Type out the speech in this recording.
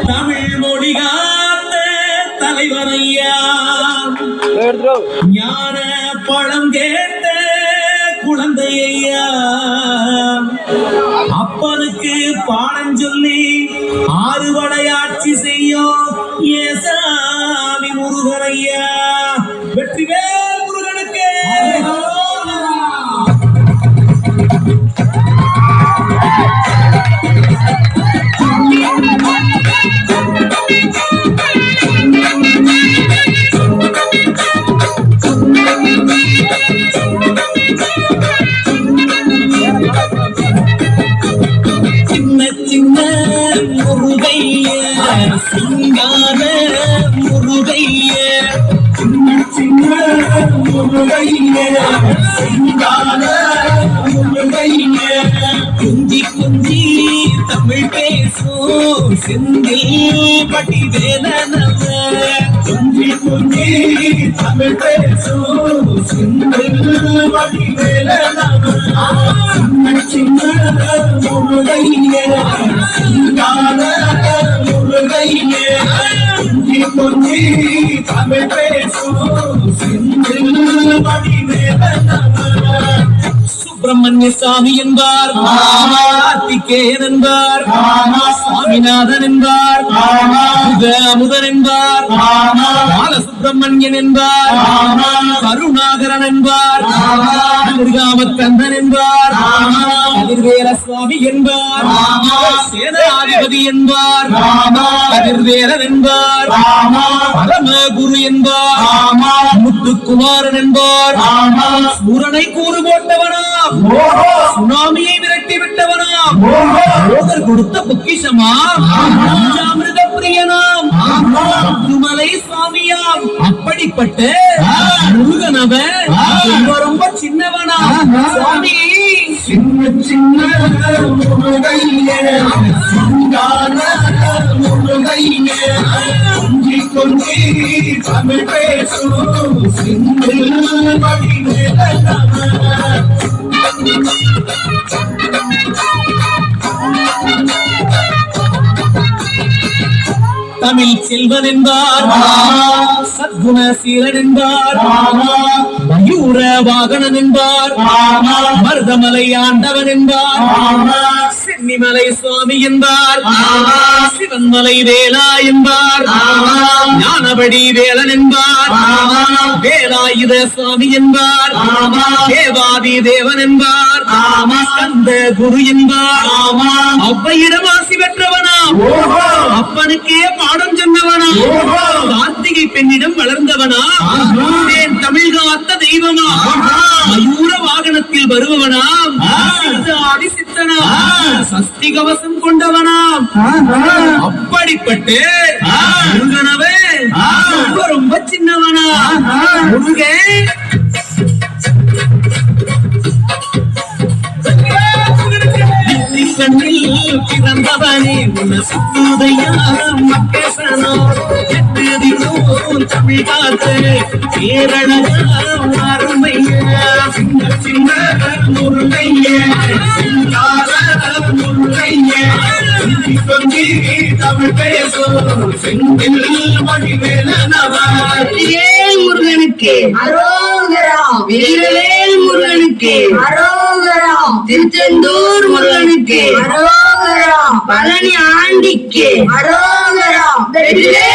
தமிழ் மொழி காத்த தலைவரையா, ஞான பழம் கேட்ட குழந்தையா, அப்பனுக்கு பாடம் சொல்லி ஆறுபடையாட்சி செய்யும் ஏசாமி முருகரையா. வெற்றிவேல் முருகனுக்கு. சிங்கார முருகைய, சின்ன முருகைய, சிங்கார முருகைய, குஞ்சி குஞ்சி தமிழ் பேசும் செந்தில் பட்டி வேலனவ, குஞ்சி குஞ்சி தமிழ் பேசும் செந்தில் பட்டி வேலனவ, சின்ன முருகைய, சிங்கார முருகையே, குஞ்சி குஞ்சி தமிழ் பேசும் செந்தில் பட்டி வேலனவ. சுப்பிரமணிய சாமி என்பார், கார்த்திகேயன் என்பார், சாமிநாதன் என்பார், அமுதன் என்பார், பாலசுப்பிரமணியன் என்பார், கருணாகரன் என்பார், முருகாமக்கந்தன் என்பார், கதிர்வேல சுவாமி என்பார், சேனாதிபதி என்பார், கதிர்வேலன் என்பார், பரமகுரு என்பார், முத்துக்குமாரன் என்பார், சூரனை கூறு போட்டவனாம், சுனாமியை விரட்டி விட்டவனாம், யோகர் கொடுத்த பொக்கிஷமா, பஞ்சாமிர்த பிரியனாம், திருமலை சுவாமியாம். அப்படிப்பட்ட முருகனவன் ரொம்ப ரொம்ப சின்னவனா சுவாமி. சின்ன சின்ன முருகையே, சிங்கார முருகையே, குஞ்சி குஞ்சி தமிழ் பேசும் செந்தில் பட்டி வேலனவ. தமிழ் செல்வன் என்பார், சத்குண சீலன் என்பார், மயூர வாகனன் என்பார், மருதமலை ஆண்டவன் என்பார், சென்னிமலை சுவாமி என்பார், சிவன்மலை வேலா என்பார், ஞானபடி வேலன் என்பார், வேலாயுத சுவாமி என்பார், தேவாதி தேவன் என்பார், கந்த குரு என்பார், அவ்வையிடம் ஆசி பெற்றவனாம், அப்பனுக்கே பாடம் சொன்னவனா, கார்த்திகை பெண்ணிடம் வளர்ந்தவனா, தமிழ் காத்த தெய்வமா, மயூர வாகனத்தில் வருபவனாம், ஆதி சித்தனா, சஷ்டி கவசம் கொண்டவனாம். அப்படிப்பட்டு முருகனவே ரொம்ப ரொம்ப சின்னவனா. முருகன் கண்ணில் பிறந்தவனே, உன்னை சுத்துதையா மக்கேசனோ, எட்டுதிலும் தமிழ் காத்து பேரழகா அருமையா. சின்ன சின்ன முருகையே, சிங்கார முருகையே, குஞ்சி குஞ்சி தமிழ் பேசும் செந்தில் பட்டி வேலனவ. வேல் முருகனுக்கு அரோகரா, வேல் முருகனுக்கு அரோகரா, திருச்செந்தூர் முருகனுக்கு அரோகரா, பழனி ஆண்டிக்கு அரோகரா, வெற்றிவேல்